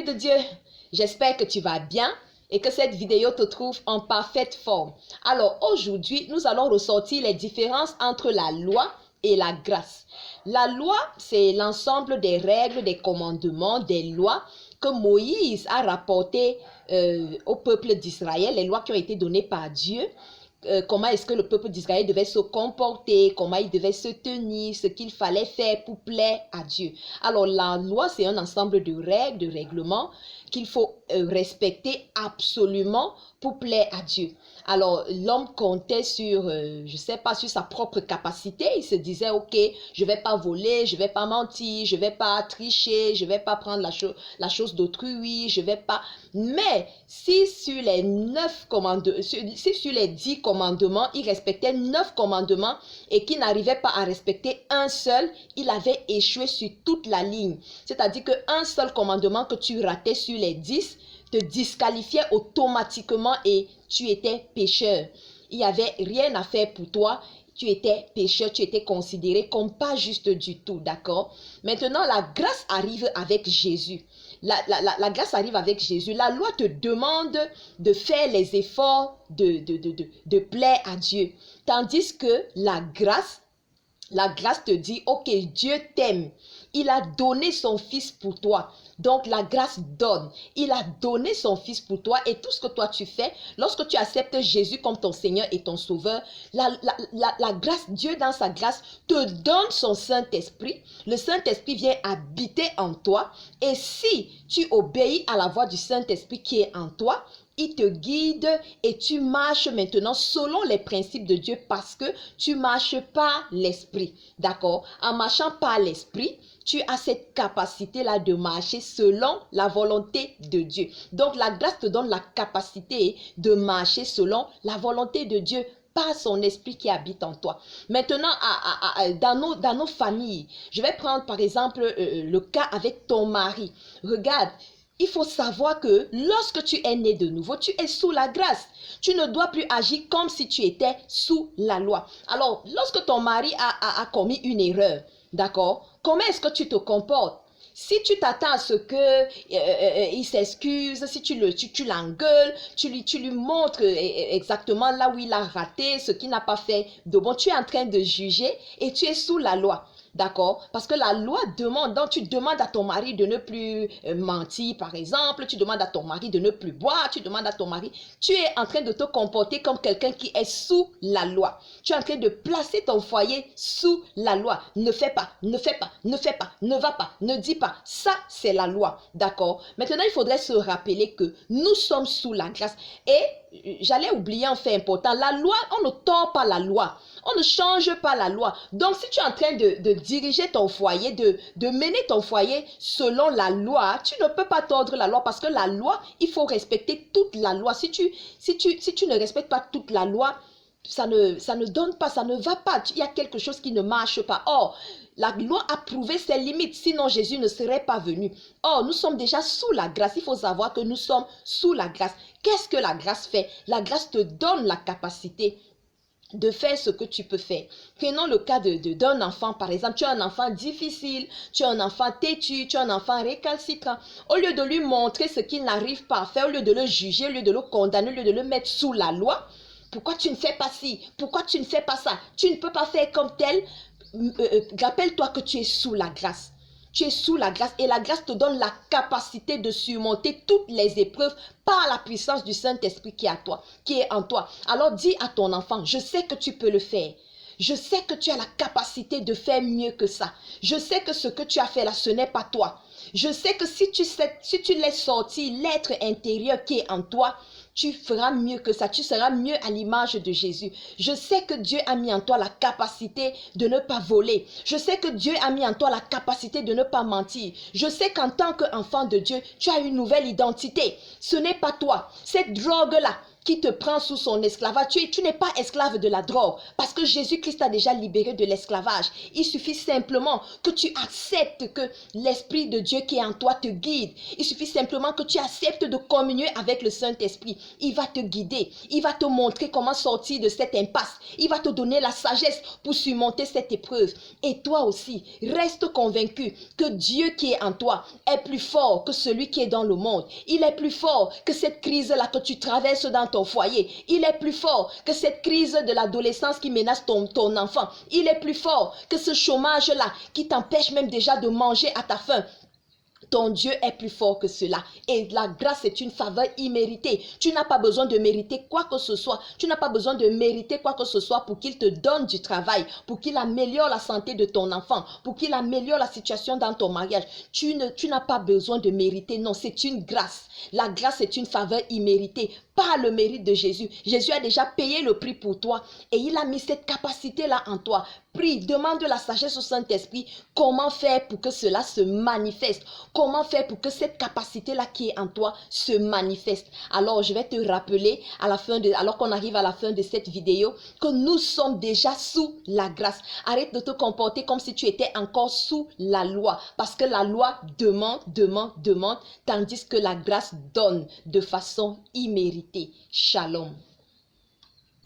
de Dieu, j'espère que tu vas bien et que cette vidéo te trouve en parfaite forme. Alors aujourd'hui, nous allons ressortir les différences entre la loi et la grâce. La loi, c'est l'ensemble des règles, des commandements, des lois que Moïse a rapportées au peuple d'Israël, les lois qui ont été données par Dieu. Comment est-ce que le peuple d'Israël devait se comporter, comment il devait se tenir, ce qu'il fallait faire pour plaire à Dieu. Alors la loi, c'est un ensemble de règles, de règlements qu'il faut respecter absolument pour plaire à Dieu. Alors l'homme comptait sur, je sais pas, sur sa propre capacité. Il se disait, ok, je vais pas voler, je vais pas mentir, je vais pas tricher, je vais pas prendre la chose d'autrui, je vais pas... Mais si sur les 10 commandements, il respectait 9 commandements et qu'il n'arrivait pas à respecter un seul, il avait échoué sur toute la ligne. C'est-à-dire qu'un seul commandement que tu ratais sur les 10 te disqualifiait automatiquement et tu étais pécheur. Il n'y avait rien à faire pour toi. Tu étais pécheur, tu étais considéré comme pas juste du tout, d'accord? Maintenant, la grâce arrive avec Jésus. La grâce arrive avec Jésus. La loi te demande de faire les efforts de plaire à Dieu. Tandis que la grâce te dit, ok, Dieu t'aime. Il a donné son fils pour toi. Donc la grâce donne. Il a donné son fils pour toi et tout ce que toi tu fais, lorsque tu acceptes Jésus comme ton Seigneur et ton Sauveur, la grâce, Dieu dans sa grâce te donne son Saint-Esprit. Le Saint-Esprit vient habiter en toi et si tu obéis à la voix du Saint-Esprit qui est en toi, il te guide et tu marches maintenant selon les principes de Dieu parce que tu marches par l'esprit. D'accord? En marchant par l'esprit, tu as cette capacité-là de marcher selon la volonté de Dieu. Donc la grâce te donne la capacité de marcher selon la volonté de Dieu par son esprit qui habite en toi. Maintenant, dans nos familles, je vais prendre par exemple le cas avec ton mari. Regarde, il faut savoir que lorsque tu es né de nouveau, tu es sous la grâce. Tu ne dois plus agir comme si tu étais sous la loi. Alors, lorsque ton mari a commis une erreur, d'accord, comment est-ce que tu te comportes? Si tu t'attends à ce que il s'excuse, si tu l'engueules, tu lui montres exactement là où il a raté, ce qu'il n'a pas fait de bon, tu es en train de juger et tu es sous la loi. D'accord? Parce que la loi demande, donc tu demandes à ton mari de ne plus mentir, par exemple, tu demandes à ton mari de ne plus boire, tu demandes à ton mari, tu es en train de te comporter comme quelqu'un qui est sous la loi. Tu es en train de placer ton foyer sous la loi. Ne fais pas, ne fais pas, ne fais pas, ne va pas, ne dis pas. Ça, c'est la loi. D'accord? Maintenant, il faudrait se rappeler que nous sommes sous la grâce. Et j'allais oublier un fait important. La loi, on ne tord pas la loi. On ne change pas la loi. Donc, si tu es en train de diriger ton foyer, de mener ton foyer selon la loi, tu ne peux pas tordre la loi parce que la loi, il faut respecter toute la loi. Si tu ne respectes pas toute la loi, ça ne donne pas, ça ne va pas. Il y a quelque chose qui ne marche pas. Or, la loi a prouvé ses limites, sinon Jésus ne serait pas venu. Or, nous sommes déjà sous la grâce. Il faut savoir que nous sommes sous la grâce. Qu'est-ce que la grâce fait? La grâce te donne la capacité de faire ce que tu peux faire. Prenons le cas d'un enfant, par exemple. Tu as un enfant difficile, tu as un enfant têtu, tu as un enfant récalcitrant. Au lieu de lui montrer ce qu'il n'arrive pas à faire, au lieu de le juger, au lieu de le condamner, au lieu de le mettre sous la loi, pourquoi tu ne fais pas ci? Pourquoi tu ne fais pas ça? Tu ne peux pas faire comme tel. Rappelle-toi que tu es sous la grâce. Tu es sous la grâce et la grâce te donne la capacité de surmonter toutes les épreuves par la puissance du Saint-Esprit qui est en toi. Alors dis à ton enfant, je sais que tu peux le faire. Je sais que tu as la capacité de faire mieux que ça. Je sais que ce que tu as fait là, ce n'est pas toi. Je sais que si tu laisses sortir l'être intérieur qui est en toi, tu feras mieux que ça. Tu seras mieux à l'image de Jésus. Je sais que Dieu a mis en toi la capacité de ne pas voler. Je sais que Dieu a mis en toi la capacité de ne pas mentir. Je sais qu'en tant qu'enfant de Dieu, tu as une nouvelle identité. Ce n'est pas toi. Cette drogue-là qui te prend sous son esclavage. Tu n'es pas esclave de la drogue parce que Jésus-Christ t'a déjà libéré de l'esclavage. Il suffit simplement que tu acceptes que l'Esprit de Dieu qui est en toi te guide. Il suffit simplement que tu acceptes de communier avec le Saint-Esprit. Il va te guider. Il va te montrer comment sortir de cette impasse. Il va te donner la sagesse pour surmonter cette épreuve. Et toi aussi, reste convaincu que Dieu qui est en toi est plus fort que celui qui est dans le monde. Il est plus fort que cette crise-là que tu traverses dans ton foyer. Il est plus fort que cette crise de l'adolescence qui menace ton enfant. Il est plus fort que ce chômage-là qui t'empêche même déjà de manger à ta faim. Ton Dieu est plus fort que cela. Et la grâce est une faveur imméritée. Tu n'as pas besoin de mériter quoi que ce soit. Tu n'as pas besoin de mériter quoi que ce soit pour qu'il te donne du travail, pour qu'il améliore la santé de ton enfant, pour qu'il améliore la situation dans ton mariage. Tu n'as pas besoin de mériter. Non, c'est une grâce. La grâce est une faveur imméritée par le mérite de Jésus. Jésus a déjà payé le prix pour toi et il a mis cette capacité-là en toi. Prie, demande la sagesse au Saint-Esprit. Comment faire pour que cela se manifeste? Comment faire pour que cette capacité-là qui est en toi se manifeste? Alors, je vais te rappeler, alors qu'on arrive à la fin de cette vidéo, que nous sommes déjà sous la grâce. Arrête de te comporter comme si tu étais encore sous la loi. Parce que la loi demande, tandis que la grâce donne de façon imméritée. Shalom.